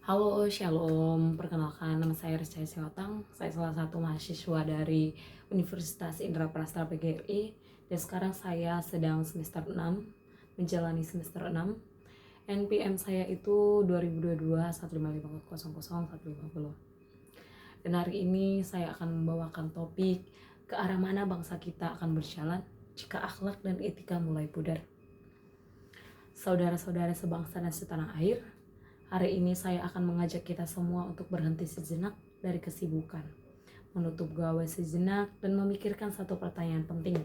Halo, Shalom. Perkenalkan, nama saya Rizky Siotang. Saya salah satu mahasiswa dari Universitas Indraprasta PGRI. Dan sekarang saya sedang semester 6, menjalani semester 6. NPM saya itu 2022 15500 150. Dan hari ini saya akan membawakan topik ke arah mana bangsa kita akan berjalan jika akhlak dan etika mulai pudar. Saudara-saudara sebangsa dan setanah air, hari ini saya akan mengajak kita semua untuk berhenti sejenak dari kesibukan, menutup gawai sejenak dan memikirkan satu pertanyaan penting.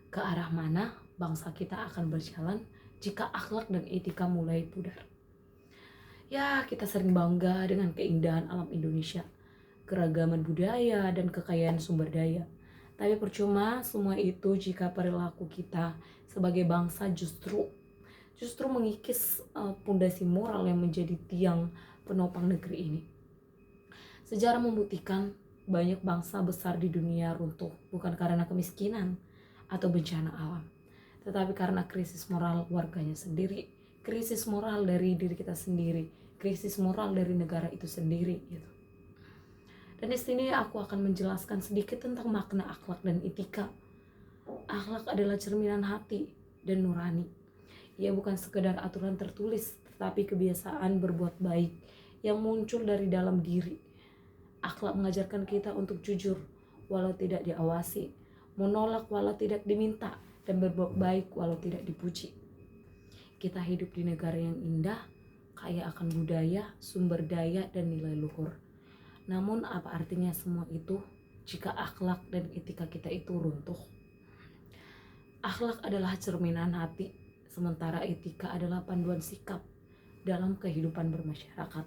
Ke arah mana bangsa kita akan berjalan jika akhlak dan etika mulai pudar? Ya, kita sering bangga dengan keindahan alam Indonesia, keragaman budaya dan kekayaan sumber daya. Tapi percuma semua itu jika perilaku kita sebagai bangsa justru mengikis pondasi moral yang menjadi tiang penopang negeri ini. Sejarah membuktikan banyak bangsa besar di dunia runtuh bukan karena kemiskinan atau bencana alam, tetapi karena krisis moral warganya sendiri, krisis moral dari diri kita sendiri, krisis moral dari negara itu sendiri gitu. Dan di sini aku akan menjelaskan sedikit tentang makna akhlak dan etika. Akhlak adalah cerminan hati dan nurani. Ia bukan sekedar aturan tertulis, tetapi kebiasaan berbuat baik yang muncul dari dalam diri. Akhlak mengajarkan kita untuk jujur walau tidak diawasi, menolak walau tidak diminta, dan berbuat baik walau tidak dipuji. Kita hidup di negara yang indah, kaya akan budaya, sumber daya, dan nilai luhur. Namun apa artinya semua itu jika akhlak dan etika kita itu runtuh? Akhlak adalah cerminan hati, sementara etika adalah panduan sikap dalam kehidupan bermasyarakat.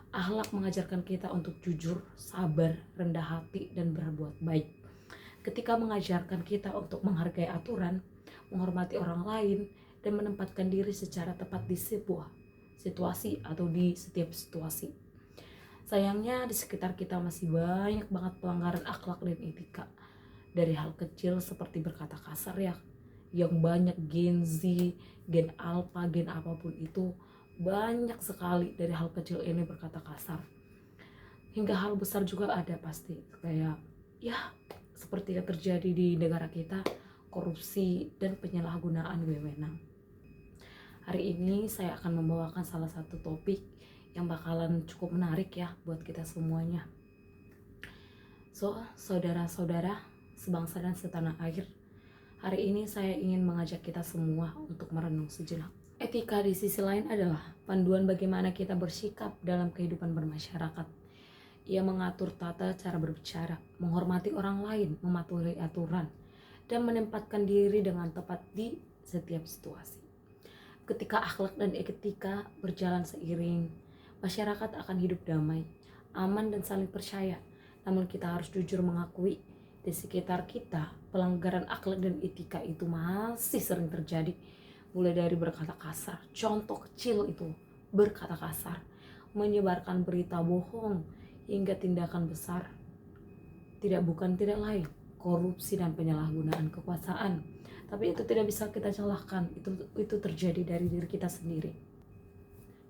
Akhlak mengajarkan kita untuk jujur, sabar, rendah hati, dan berbuat baik. Ketika mengajarkan kita untuk menghargai aturan, menghormati orang lain, dan menempatkan diri secara tepat di sebuah situasi atau di setiap situasi. Sayangnya di sekitar kita masih banyak banget pelanggaran akhlak dan etika. Dari hal kecil seperti berkata kasar ya, yang banyak Gen Z, Gen Alpha, Gen apapun itu banyak sekali dari hal kecil ini berkata kasar. Hingga hal besar juga ada pasti, kayak ya seperti yang terjadi di negara kita, korupsi dan penyalahgunaan wewenang. Hari ini saya akan membawakan salah satu topik yang bakalan cukup menarik ya buat kita semuanya. Saudara-saudara sebangsa dan setanah air, hari ini saya ingin mengajak kita semua untuk merenung sejenak. Etika di sisi lain adalah panduan bagaimana kita bersikap dalam kehidupan bermasyarakat. Ia mengatur tata cara berbicara, menghormati orang lain, mematuhi aturan, dan menempatkan diri dengan tepat di setiap situasi. Ketika akhlak dan etika berjalan seiring, masyarakat akan hidup damai, aman, dan saling percaya. Namun kita harus jujur mengakui di sekitar kita pelanggaran akhlak dan etika itu masih sering terjadi. Mulai dari berkata kasar, contoh kecil itu berkata kasar, menyebarkan berita bohong, hingga tindakan besar tidak lain korupsi dan penyalahgunaan kekuasaan. Tapi itu tidak bisa kita salahkan, itu terjadi dari diri kita sendiri.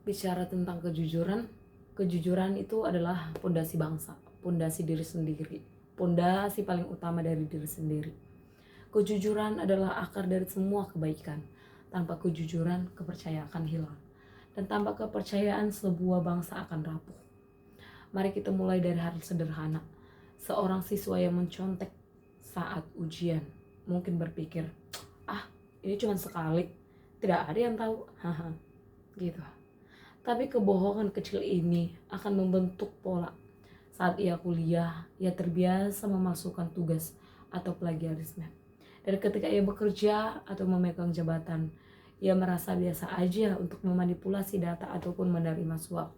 Bicara tentang kejujuran itu adalah pondasi bangsa, pondasi diri sendiri, pondasi paling utama dari diri sendiri. Kejujuran adalah akar dari semua kebaikan. Tanpa kejujuran, kepercayaan akan hilang. Dan tanpa kepercayaan, sebuah bangsa akan rapuh. Mari kita mulai dari hal sederhana. Seorang siswa yang mencontek saat ujian mungkin berpikir, ini cuma sekali, tidak ada yang tahu, haha, gitu. Tapi kebohongan kecil ini akan membentuk pola. Saat ia kuliah, ia terbiasa memasukkan tugas atau plagiarisme. Dan ketika ia bekerja atau memegang jabatan, ia merasa biasa aja untuk memanipulasi data ataupun menerima suap.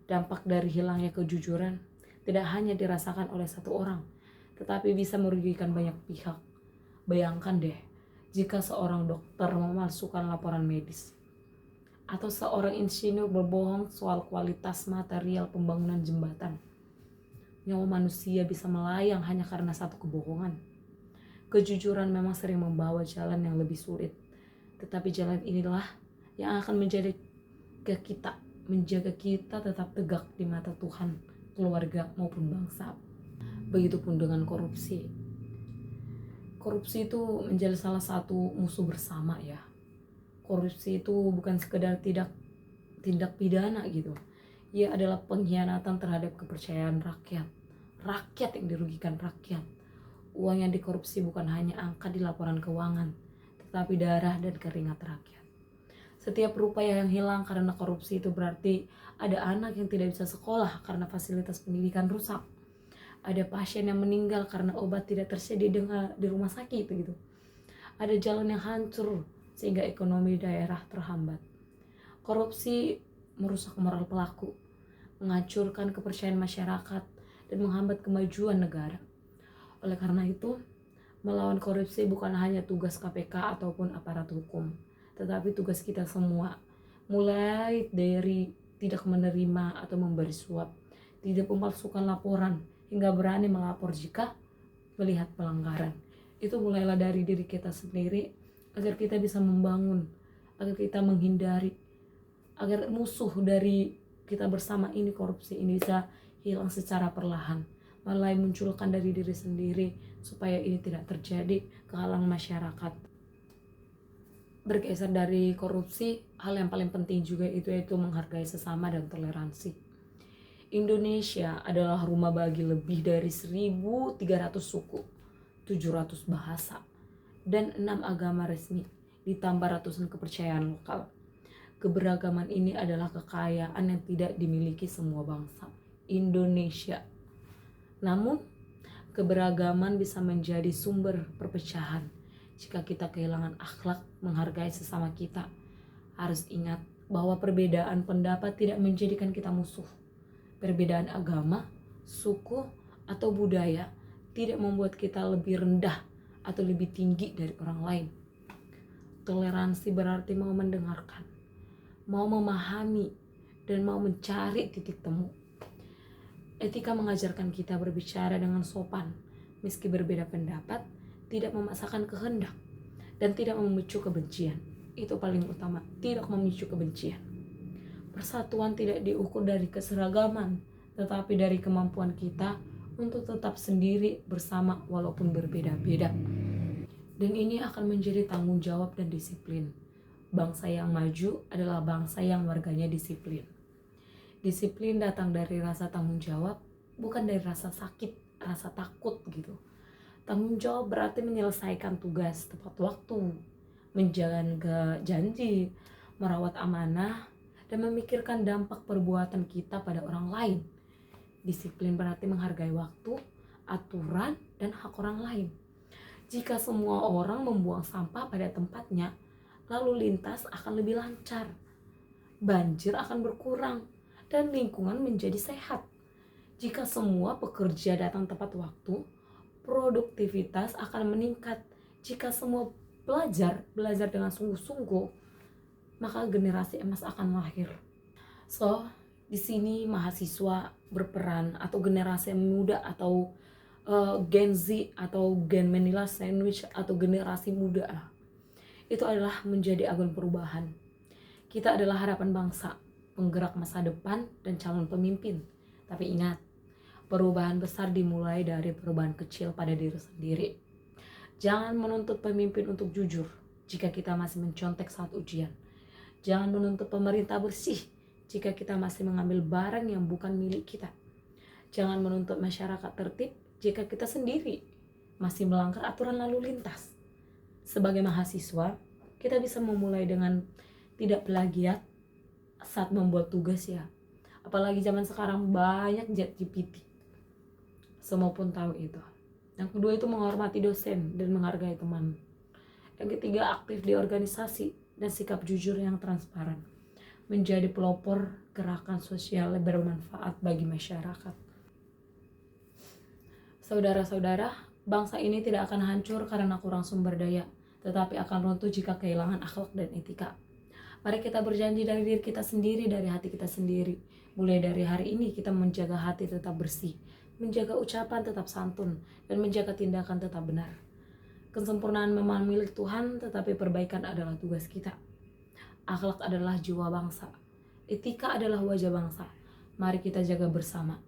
Dampak dari hilangnya kejujuran tidak hanya dirasakan oleh satu orang, tetapi bisa merugikan banyak pihak. Bayangkan deh, jika seorang dokter memalsukan laporan medis, atau seorang insinyur berbohong soal kualitas material pembangunan jembatan. Nyawa manusia bisa melayang hanya karena satu kebohongan. Kejujuran memang sering membawa jalan yang lebih sulit, tetapi jalan inilah yang akan menjadi ke kita menjaga kita tetap tegak di mata Tuhan, keluarga maupun bangsa. Begitupun dengan korupsi. Korupsi itu menjadi salah satu musuh bersama ya. Korupsi itu bukan sekedar tindak pidana gitu. Ia adalah pengkhianatan terhadap kepercayaan rakyat. Rakyat yang dirugikan rakyat. Uang yang dikorupsi bukan hanya angka di laporan keuangan, tetapi darah dan keringat rakyat. Setiap rupaya yang hilang karena korupsi itu berarti ada anak yang tidak bisa sekolah karena fasilitas pendidikan rusak. Ada pasien yang meninggal karena obat tidak tersedia di rumah sakit gitu. Ada jalan yang hancur sehingga ekonomi daerah terhambat. Korupsi merusak moral pelaku, menghancurkan kepercayaan masyarakat, dan menghambat kemajuan negara. Oleh karena itu, melawan korupsi bukan hanya tugas KPK ataupun aparat hukum, tetapi tugas kita semua, mulai dari tidak menerima atau memberi suap, tidak memalsukan laporan, hingga berani melapor jika melihat pelanggaran. Itu mulailah dari diri kita sendiri, agar kita bisa membangun, agar kita menghindari, agar musuh dari kita bersama ini, korupsi ini, bisa hilang secara perlahan. Mulai munculkan dari diri sendiri supaya ini tidak terjadi ke kalangan masyarakat. Bergeser dari korupsi, hal yang paling penting juga yaitu menghargai sesama dan toleransi. Indonesia adalah rumah bagi lebih dari 1.300 suku, 700 bahasa, dan 6 agama resmi, ditambah ratusan kepercayaan lokal. Keberagaman ini adalah kekayaan yang tidak dimiliki semua bangsa. Indonesia. Namun, keberagaman bisa menjadi sumber perpecahan jika kita kehilangan akhlak menghargai sesama kita. Harus ingat bahwa perbedaan pendapat tidak menjadikan kita musuh. Perbedaan agama, suku, atau budaya tidak membuat kita lebih rendah atau lebih tinggi dari orang lain. Toleransi berarti mau mendengarkan, mau memahami, dan mau mencari titik temu. Etika mengajarkan kita berbicara dengan sopan, meski berbeda pendapat, tidak memaksakan kehendak, dan tidak memicu kebencian. Itu paling utama, tidak memicu kebencian. Persatuan tidak diukur dari keseragaman, tetapi dari kemampuan kita untuk tetap sendiri bersama walaupun berbeda-beda. Dan ini akan menjadi tanggung jawab dan disiplin. Bangsa yang maju adalah bangsa yang warganya disiplin. Disiplin datang dari rasa tanggung jawab, bukan dari rasa sakit, rasa takut gitu. Tanggung jawab berarti menyelesaikan tugas tepat waktu, menjaga janji, merawat amanah, dan memikirkan dampak perbuatan kita pada orang lain. Disiplin berarti menghargai waktu, aturan, dan hak orang lain. Jika semua orang membuang sampah pada tempatnya, lalu lintas akan lebih lancar, banjir akan berkurang, dan lingkungan menjadi sehat. Jika semua pekerja datang tepat waktu, produktivitas akan meningkat. Jika semua belajar dengan sungguh-sungguh, maka generasi emas akan lahir. So, di sini mahasiswa berperan, atau generasi muda, atau Gen Z, atau Gen Manila Sandwich, atau generasi muda, itu adalah menjadi agen perubahan. Kita adalah harapan bangsa, penggerak masa depan, dan calon pemimpin. Tapi ingat, perubahan besar dimulai dari perubahan kecil pada diri sendiri. Jangan menuntut pemimpin untuk jujur jika kita masih mencontek saat ujian. Jangan menuntut pemerintah bersih jika kita masih mengambil barang yang bukan milik kita. Jangan menuntut masyarakat tertib jika kita sendiri masih melanggar aturan lalu lintas. Sebagai mahasiswa, kita bisa memulai dengan tidak plagiat saat membuat tugas ya. Apalagi zaman sekarang banyak ChatGPT. Semua pun tahu itu. Yang kedua itu menghormati dosen dan menghargai teman. Yang ketiga, aktif di organisasi dan sikap jujur yang transparan. Menjadi pelopor gerakan sosial yang bermanfaat bagi masyarakat. Saudara-saudara, bangsa ini tidak akan hancur karena kurang sumber daya, tetapi akan runtuh jika kehilangan akhlak dan etika. Mari kita berjanji dari diri kita sendiri, dari hati kita sendiri. Mulai dari hari ini kita menjaga hati tetap bersih, menjaga ucapan tetap santun, dan menjaga tindakan tetap benar. Kesempurnaan memang milik Tuhan, tetapi perbaikan adalah tugas kita. Akhlak adalah jiwa bangsa. Etika adalah wajah bangsa. Mari kita jaga bersama.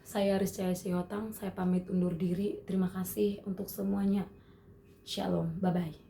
Saya Aris Cahaya Sihotang, saya pamit undur diri. Terima kasih untuk semuanya. Shalom, bye-bye.